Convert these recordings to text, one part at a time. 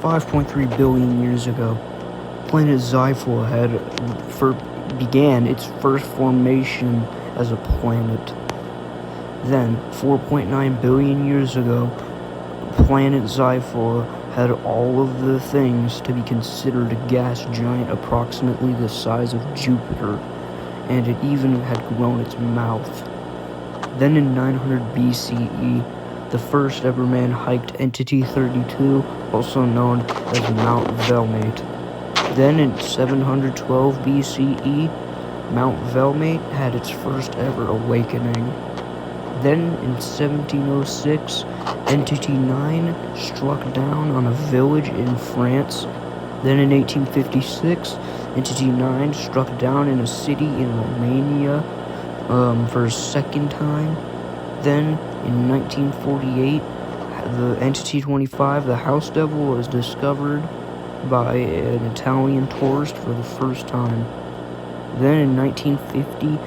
5.3 billion years ago, planet Zyphor began its first formation as a planet. Then, 4.9 billion years ago, planet Zyphor had all of the things to be considered a gas giant approximately the size of Jupiter, and it even had grown its mouth. Then in 900 BCE, the first ever man hiked Entity 32, also known as Mount Velmate. Then in 712 BCE, Mount Velmate had its first ever awakening. Then in 1706, Entity 9 struck down on a village in France. Then in 1856, Entity 9 struck down in a city in Romania for a second time. Then in 1948, the Entity 25, the House Devil, was discovered by an Italian tourist for the first time. Then in 1950,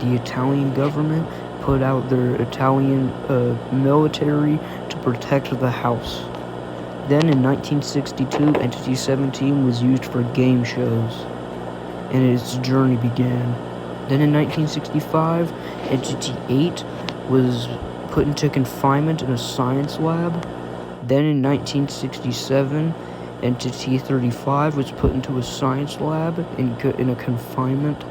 the Italian government put out their Italian military to protect the house. Then in 1962, Entity 17 was used for game shows, and its journey began. Then in 1965, Entity 8 was put into confinement in a science lab. Then in 1967, Entity 35 was put into a science lab in a confinement.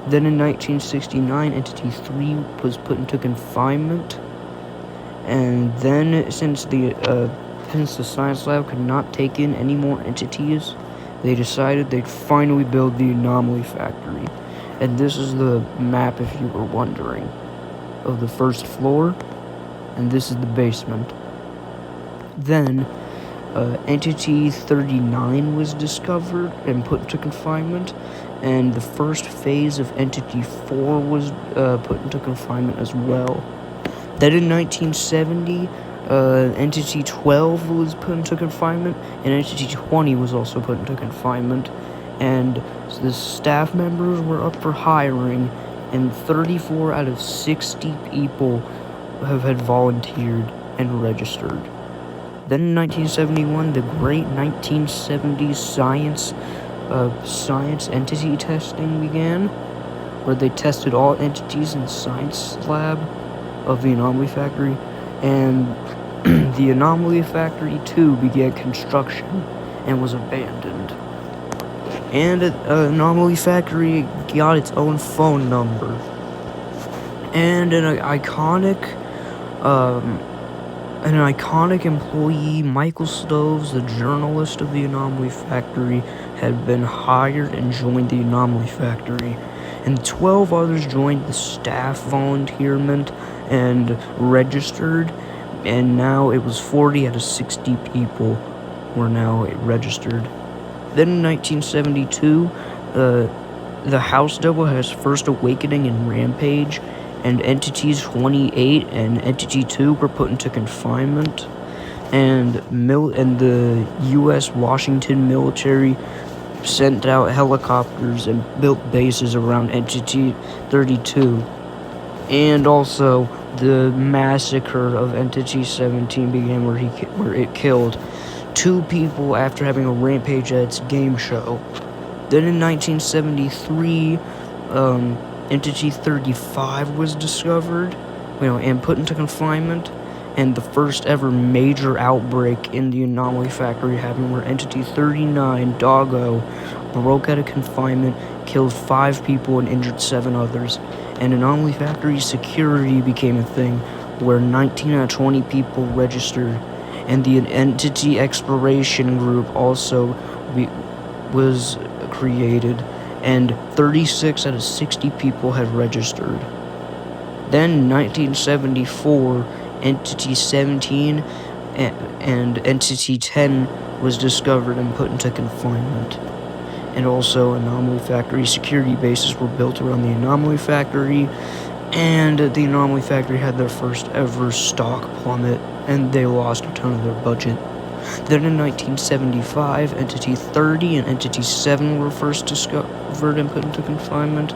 Then in 1969, Entity 3 was put into confinement. And then, since the science lab could not take in any more entities, they decided they'd finally build the Anomaly Factory. And this is the map, if you were wondering, of the first floor, and this is the basement. Then, Entity 39 was discovered and put into confinement, and the first phase of Entity 4 was put into confinement as well. Then in 1970, Entity 12 was put into confinement, and Entity 20 was also put into confinement, and the staff members were up for hiring, and 34 out of 60 people had volunteered and registered. Then in 1971, the great 1970s science entity testing began, where they tested all entities in the science lab of the Anomaly Factory, and the Anomaly Factory 2 began construction and was abandoned. And Anomaly Factory got its own phone number. And an iconic employee, Michael Stoves, the journalist of the Anomaly Factory, had been hired and joined the Anomaly Factory. And 12 others joined the staff volunteerment and registered, and now it was 40 out of 60 people were now registered. Then in 1972, the House Devil had its first awakening in Rampage, and Entities 28 and Entity 2 were put into confinement, and the U.S. Washington military sent out helicopters and built bases around Entity 32. And also, the massacre of Entity 17 began, where it killed 2 people after having a rampage at its game show. Then in 1973, Entity 35 was discovered, and put into confinement, and the first ever major outbreak in the Anomaly Factory happened, where Entity 39, Doggo, broke out of confinement, killed 5 people, and injured 7 others. And Anomaly Factory security became a thing, where 19 out of 20 people registered, and the Entity Exploration Group also was created, and 36 out of 60 people had registered. Then in 1974, Entity 17 and Entity 10 was discovered and put into confinement. And also, Anomaly Factory security bases were built around the Anomaly Factory, and the Anomaly Factory had their first ever stock plummet, and they lost a ton of their budget. Then in 1975, Entity 30 and Entity 7 were first discovered and put into confinement,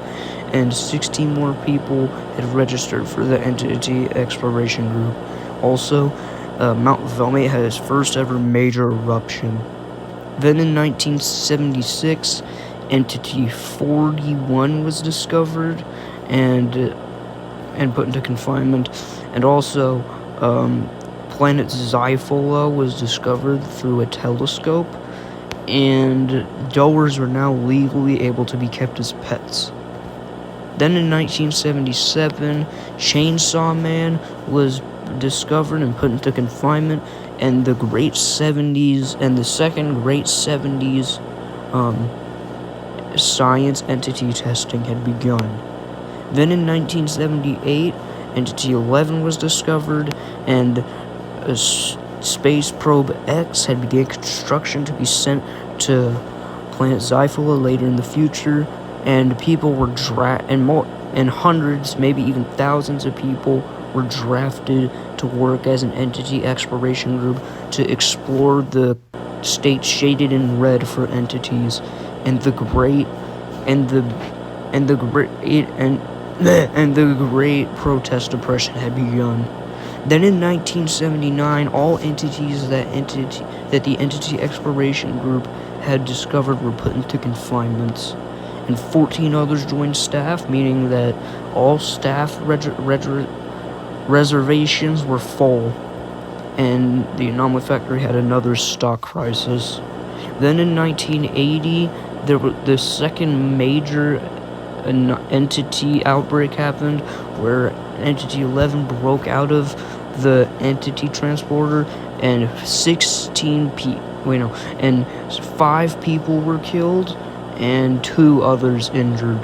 and 16 more people had registered for the Entity Exploration Group. Also, Mount Velmate had its first ever major eruption. Then in 1976, Entity 41 was discovered and put into confinement, and also planet Xifola was discovered through a telescope, and Dowers were now legally able to be kept as pets. Then in 1977, Chainsaw Man was discovered and put into confinement, and the Great 70s and the second Great 70s science entity testing had begun. Then in 1978, Entity 11 was discovered, and Space Probe X had begun construction to be sent to planet Xifola later in the future, and people were and hundreds, maybe even thousands of people were drafted to work as an entity exploration group to explore the states shaded in red for entities, and the great protest depression had begun. Then in 1979, all entities that the Entity Exploration Group had discovered were put into confinements, and 14 others joined staff, meaning that all staff reservations were full, and the Anomaly Factory had another stock crisis. Then in 1980, the second major entity outbreak happened, where Entity 11 broke out of the entity transporter, and 5 people were killed and 2 others injured.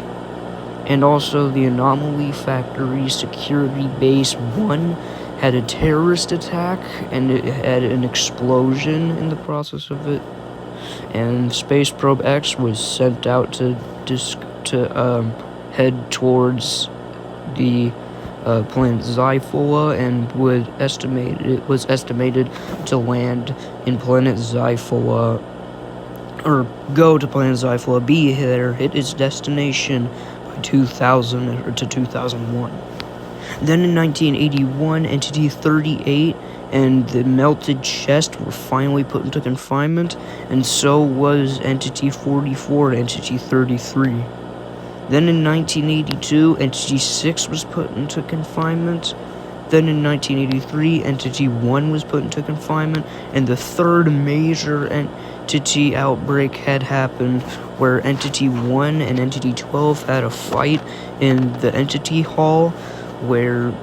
And also the Anomaly Factory Security Base 1 had a terrorist attack, and it had an explosion in the process of it. And Space Probe X was sent out to head towards the planet Xifola, and it was estimated to land in planet Xifola, or go to planet Xifola, be there, hit its destination by 2000 or to 2001. Then in 1981, Entity 38 and the Melted Chest were finally put into confinement, and so was Entity 44 and Entity 33. Then in 1982, Entity 6 was put into confinement. Then in 1983, Entity 1 was put into confinement, and the third major entity outbreak had happened, where Entity 1 and Entity 12 had a fight in the Entity Hall, where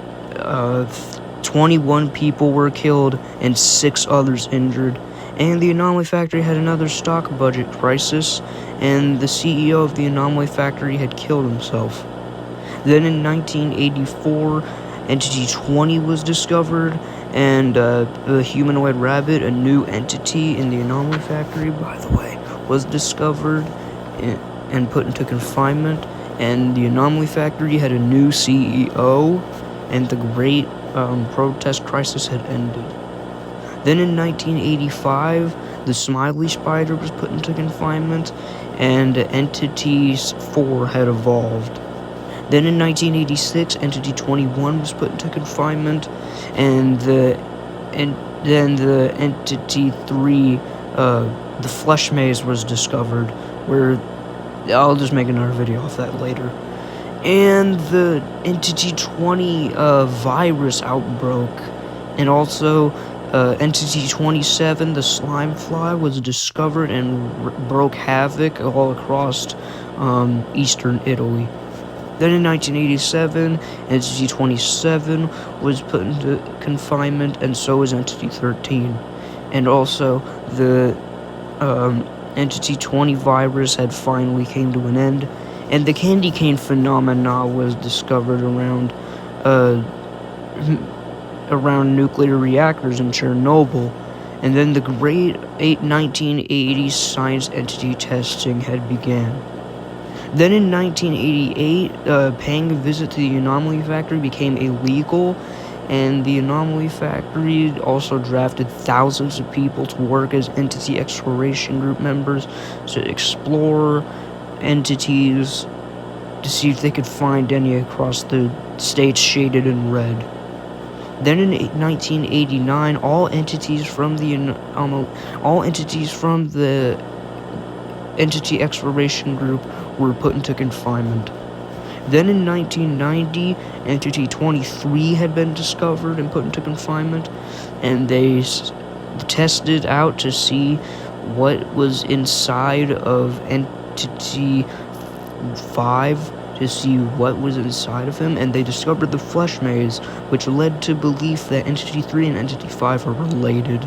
21 people were killed and 6 others injured. And the Anomaly Factory had another stock budget crisis, and the CEO of the Anomaly Factory had killed himself. Then in 1984, Entity 20 was discovered, and the humanoid rabbit, a new entity in the Anomaly Factory, by the way, was discovered and put into confinement, and the Anomaly Factory had a new CEO, and the great protest crisis had ended. Then in 1985, the Smiley Spider was put into confinement, and Entity 4 had evolved. Then in 1986, Entity 21 was put into confinement, and then the Entity 3, the Flesh Maze, was discovered, where I'll just make another video off that later. And the Entity 20 virus outbroke, and also Entity 27, the Slime Fly, was discovered and broke havoc all across eastern Italy. Then in 1987, Entity 27 was put into confinement, and so was Entity 13. And also, the Entity 20 virus had finally came to an end, and the candy cane phenomena was discovered around nuclear reactors in Chernobyl. And then the Great 1980s science entity testing had began. Then in 1988, paying a visit to the Anomaly Factory became illegal, and the Anomaly Factory also drafted thousands of people to work as entity exploration group members to explore entities to see if they could find any across the states shaded in red. Then in 1989, all entities from the Entity Exploration Group were put into confinement. Then in 1990, Entity 23 had been discovered and put into confinement, and they tested out to see what was inside of Entity 5, to see what was inside of him, and they discovered the flesh maze, which led to belief that Entity 3 and Entity 5 are related.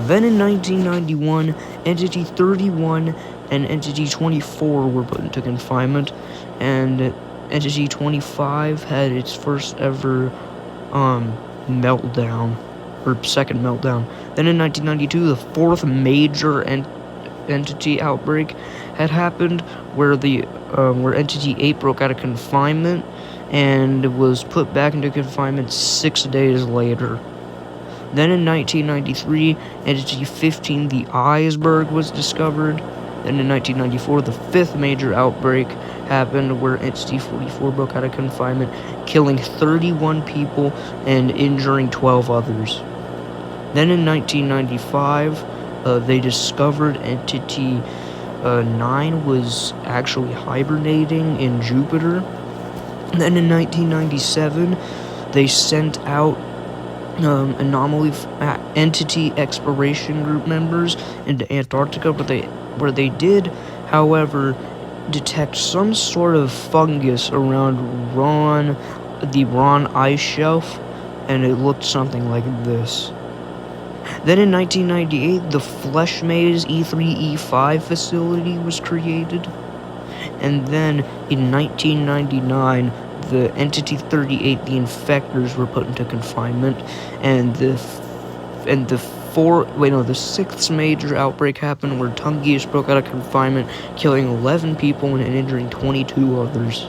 Then in 1991, Entity 31 and Entity 24 were put into confinement, and Entity 25 had its first ever meltdown, or second meltdown. Then in 1992, the fourth major entity outbreak had happened, where where Entity 8 broke out of confinement and was put back into confinement 6 days later. Then in 1993, Entity 15, the iceberg, was discovered. Then in 1994, the fifth major outbreak happened, where Entity 44 broke out of confinement, killing 31 people and injuring 12 others. Then in 1995, they discovered Entity 9 was actually hibernating in Jupiter. Then in 1997, they sent out Anomaly Entity Exploration Group members into Antarctica, where they did, however, detect some sort of fungus around the Ron ice shelf, and it looked something like this. Then in 1998, the Flesh Maze E3-E5 facility was created. And then in 1999, the Entity 38, the Infectors, were put into confinement, and the sixth major outbreak happened, where Tungus broke out of confinement, killing 11 people and injuring 22 others.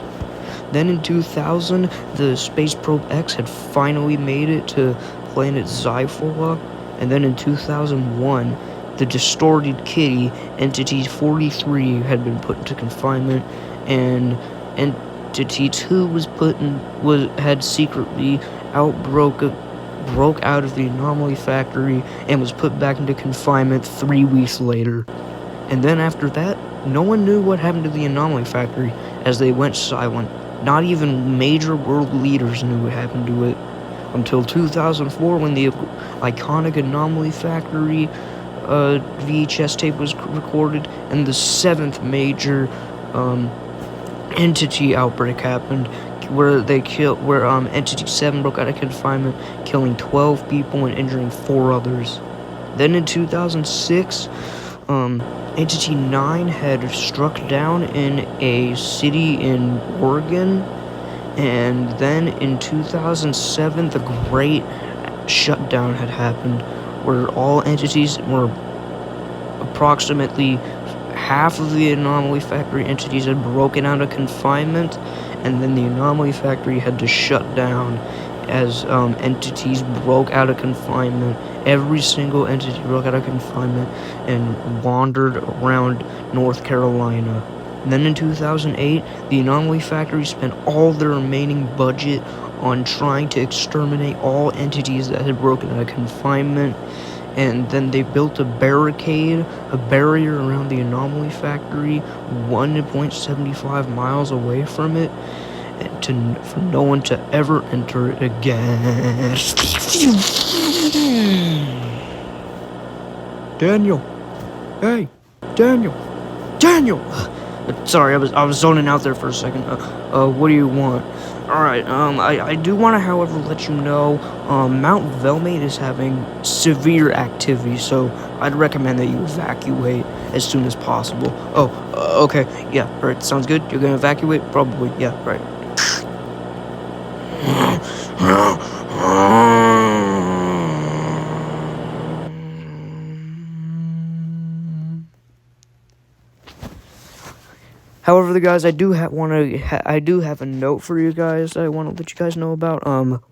Then in 2000, the Space Probe X had finally made it to planet Zyphola, and then in 2001, the Distorted Kitty, Entity 43, had been put into confinement, and Entity 2 had secretly broke out of the Anomaly Factory and was put back into confinement 3 weeks later. And then after that, no one knew what happened to the Anomaly Factory, as they went silent. Not even major world leaders knew what happened to it, until 2004, when the iconic Anomaly Factory VHS tape was recorded, and the seventh major entity outbreak happened, where Entity 7 broke out of confinement, killing 12 people and injuring 4 others. Then in 2006, Entity 9 had struck down in a city in Oregon, and then in 2007, the Great Shutdown had happened, where all entities were approximately half of the Anomaly Factory entities had broken out of confinement, and then the Anomaly Factory had to shut down as entities broke out of confinement. Every single entity broke out of confinement and wandered around North Carolina. And then in 2008, the Anomaly Factory spent all their remaining budget on trying to exterminate all entities that had broken out of confinement, and then they built a barrier around the Anomaly Factory 1.75 miles away from it, for no one to ever enter it again. Daniel! Hey! Daniel! Sorry, I was zoning out there for a second. What do you want? Alright, I do want to, however, let you know, Mount Velmate is having severe activity, so I'd recommend that you evacuate as soon as possible. Oh, okay, yeah, right, sounds good. You're gonna evacuate? Probably, yeah, right. However, guys, I do have a note for you guys that I want to let you guys know about.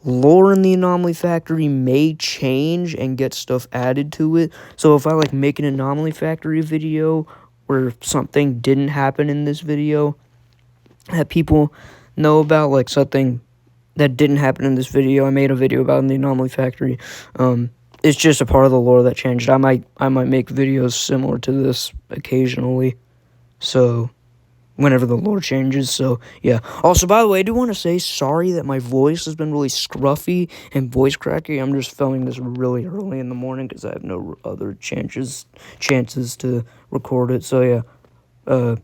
Lore in the Anomaly Factory may change and get stuff added to it. So if I make an Anomaly Factory video where something didn't happen in this video that people know about, like something that didn't happen in this video. I made a video about in the Anomaly Factory. It's just a part of the lore that changed. I might make videos similar to this occasionally. So whenever the lore changes. So yeah. Also, by the way, I do want to say sorry that my voice has been really scruffy and voice cracky. I'm just filming this really early in the morning because I have no other chances to record it. So yeah.